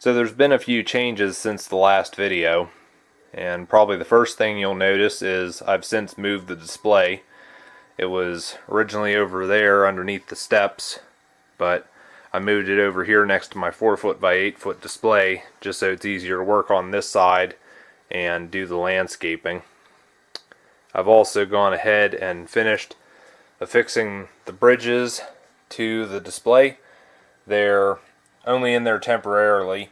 So there's been a few changes since the last video, and probably the first thing you'll notice is I've since moved the display. It was originally over there underneath the steps, but I moved it over here next to my 4-foot by 8-foot display just so it's easier to work on this side and do the landscaping. I've also gone ahead and finished affixing the bridges to the display. They're only in there temporarily.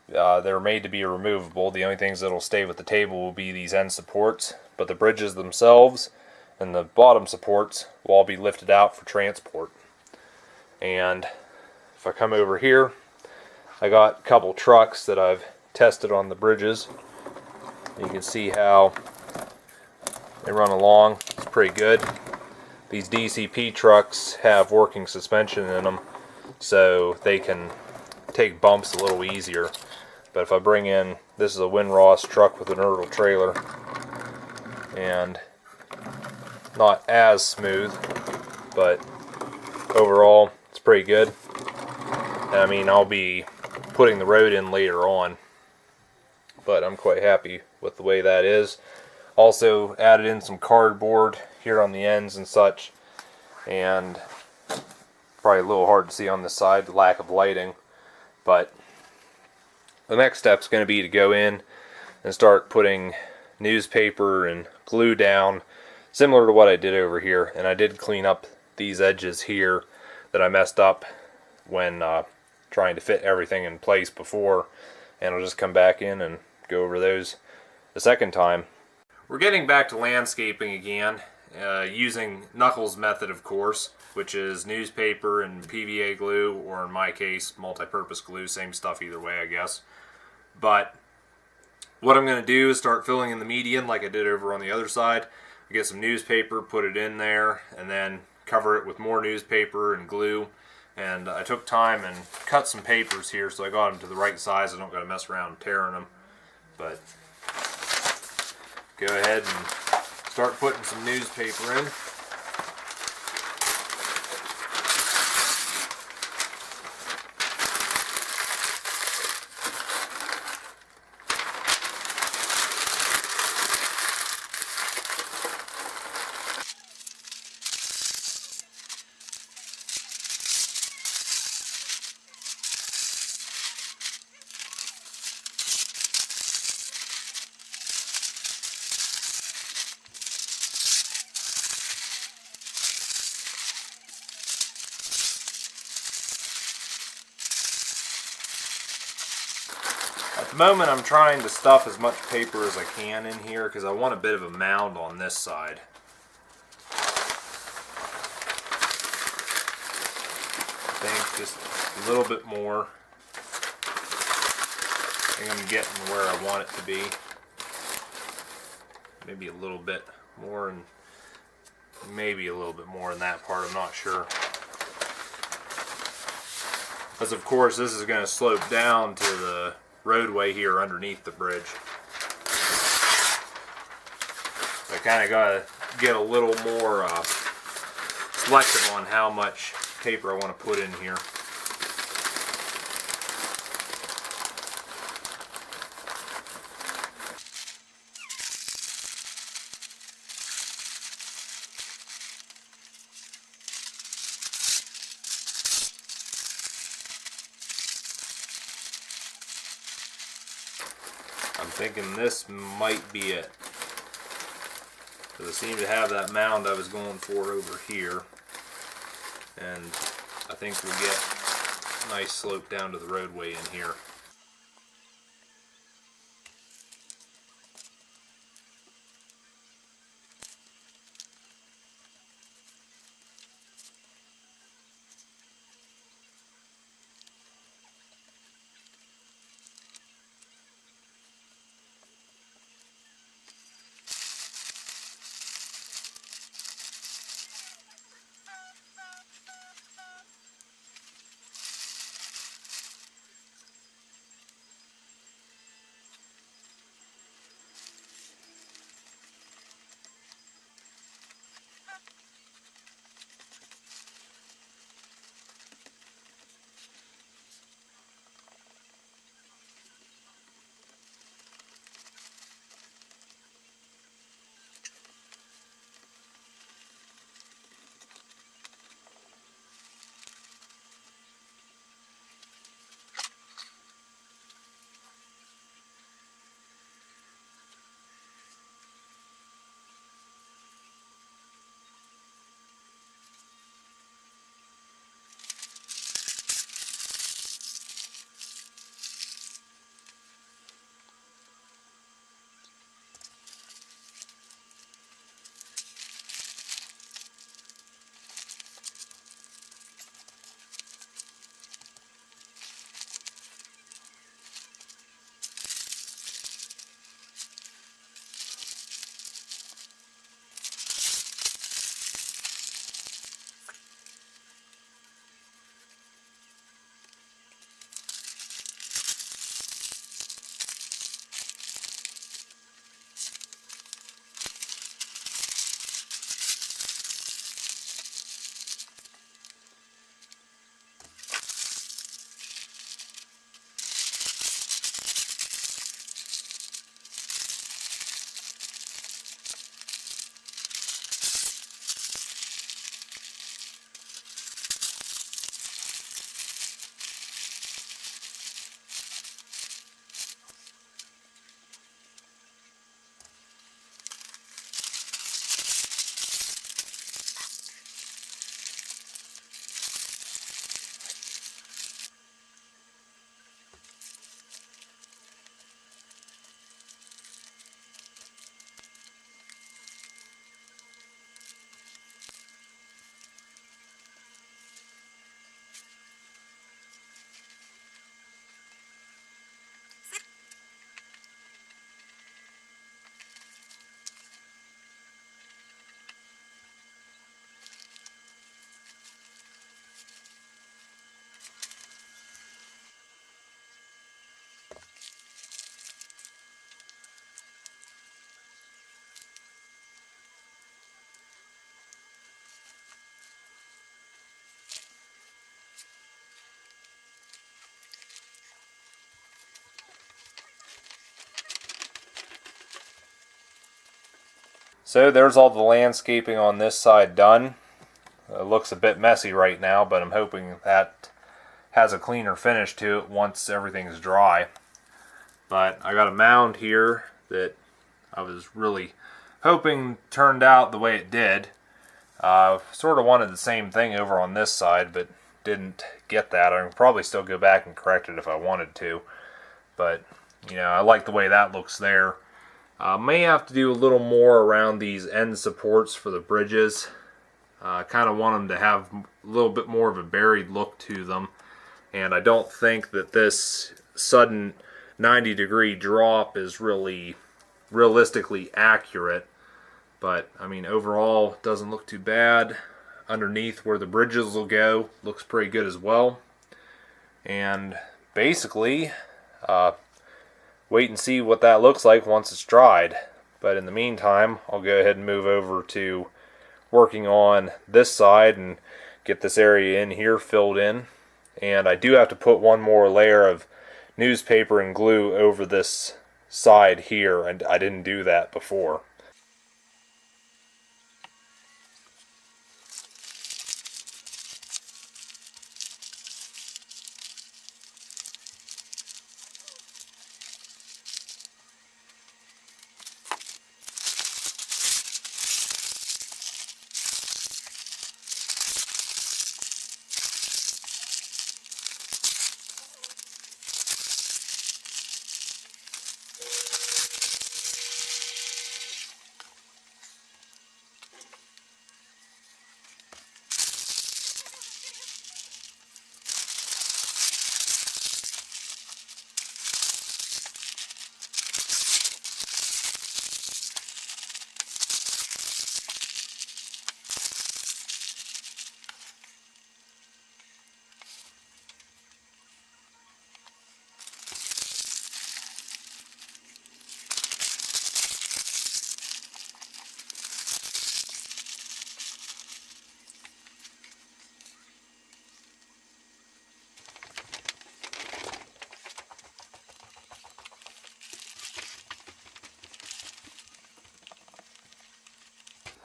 They're made to be removable. The only things that'll stay with the table will be these end supports, but the bridges themselves and the bottom supports will all be lifted out for transport. And if I come over here, I got a couple trucks that I've tested on the bridges. You can see how they run along. It's pretty good. These DCP trucks have working suspension in them, so they can take bumps a little easier. But if I bring in, this is a Winross truck with an Erdl trailer, and not as smooth, but overall it's pretty good. And I mean, I'll be putting the road in later on, but I'm quite happy with the way that is. Also added in some cardboard here on the ends and such, and probably a little hard to see on this side, the lack of lighting, but the next step is going to be to go in and start putting newspaper and glue down, similar to what I did over here. And I did clean up these edges here that I messed up when trying to fit everything in place before, and I'll just come back in and go over those the second time. We're getting back to landscaping again, using Knuckles' method, of course, which is newspaper and PVA glue, or in my case, multi-purpose glue. Same stuff either way, I guess. But what I'm going to do is start filling in the median like I did over on the other side. Get some newspaper, put it in there, and then cover it with more newspaper and glue. And I took time and cut some papers here so I got them to the right size. I don't got to mess around and tearing them. But go ahead and start putting some newspaper in. At the moment I'm trying to stuff as much paper as I can in here because I want a bit of a mound on this side. I think just a little bit more. I think I'm getting where I want it to be. Maybe a little bit more, and maybe a little bit more in that part, I'm not sure. Because of course this is going to slope down to the roadway here underneath the bridge. I kind of got to get a little more selective on how much paper I want to put in here. I'm thinking this might be it, because I seem to have that mound I was going for over here, and I think we'll get a nice slope down to the roadway in here. So there's all the landscaping on this side done. It looks a bit messy right now, but I'm hoping that has a cleaner finish to it once everything's dry. But I got a mound here that I was really hoping turned out the way it did. Sort of wanted the same thing over on this side, but didn't get that. I can probably still go back and correct it if I wanted to. But, you know, I like the way that looks there. May have to do a little more around these end supports for the bridges. Kind of want them to have a little bit more of a buried look to them. And I don't think that this sudden 90-degree drop is really realistically accurate. But, I mean, overall, it doesn't look too bad. Underneath where the bridges will go, looks pretty good as well. And basically, wait and see what that looks like once it's dried. But in the meantime, I'll go ahead and move over to working on this side and get this area in here filled in. And I do have to put one more layer of newspaper and glue over this side here, and I didn't do that before.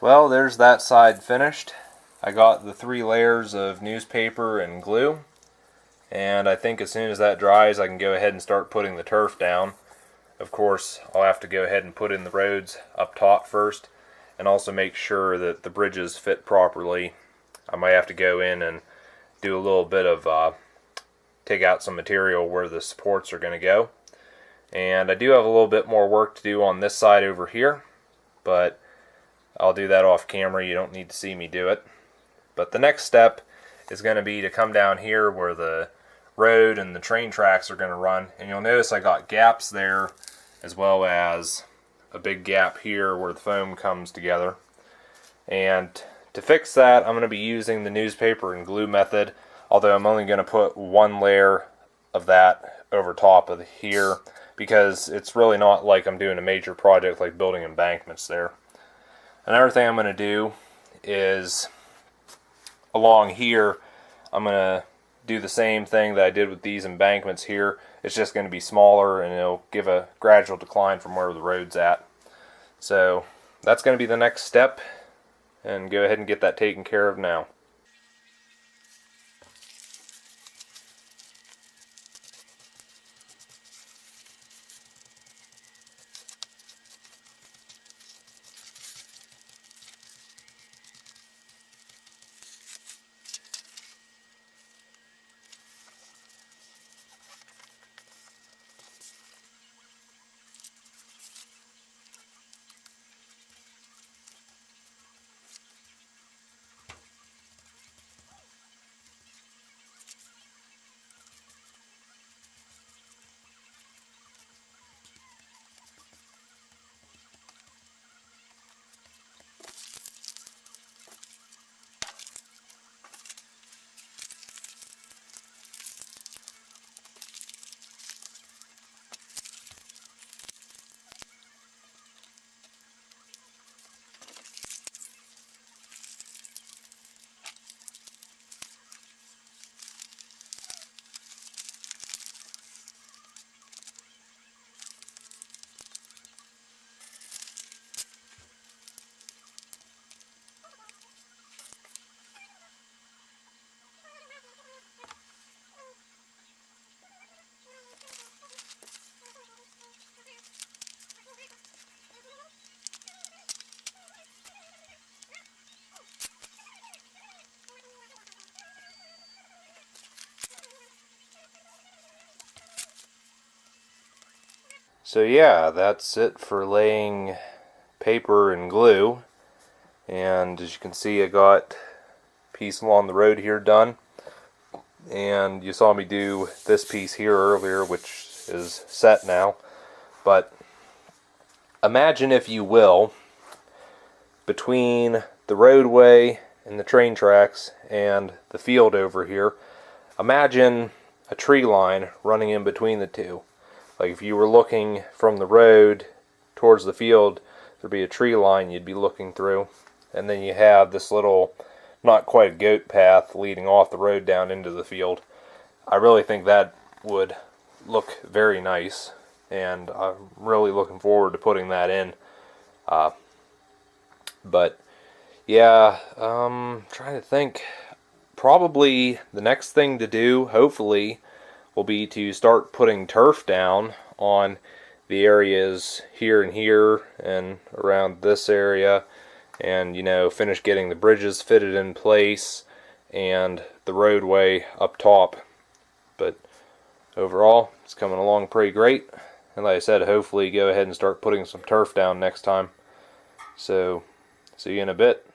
Well, there's that side finished. I got the 3 layers of newspaper and glue, and I think as soon as that dries I can go ahead and start putting the turf down. Of course, I'll have to go ahead and put in the roads up top first, and also make sure that the bridges fit properly. I might have to go in and do a little bit of take out some material where the supports are going to go. And I do have a little bit more work to do on this side over here, but I'll do that off camera. You don't need to see me do it. But the next step is going to be to come down here where the road and the train tracks are going to run. And you'll notice I got gaps there, as well as a big gap here where the foam comes together. And to fix that, I'm going to be using the newspaper and glue method, although I'm only going to put 1 layer of that over top of here, because it's really not like I'm doing a major project like building embankments there. Another thing I'm going to do is along here, I'm going to do the same thing that I did with these embankments here. It's just going to be smaller, and it'll give a gradual decline from where the road's at. So that's going to be the next step, and go ahead and get that taken care of now. So yeah, that's it for laying paper and glue. And as you can see, I got a piece along the road here done. And you saw me do this piece here earlier, which is set now. But imagine, if you will, between the roadway and the train tracks and the field over here, imagine a tree line running in between the two. Like if you were looking from the road towards the field, there'd be a tree line you'd be looking through. And then you have this little, not quite a goat path leading off the road down into the field. I really think that would look very nice, and I'm really looking forward to putting that in. But yeah, trying to think. Probably the next thing to do, hopefully, will be to start putting turf down on the areas here and around this area, and finish getting the bridges fitted in place and the roadway up top. But overall, it's coming along pretty great, and like I said, hopefully go ahead and start putting some turf down next time. So see you in a bit.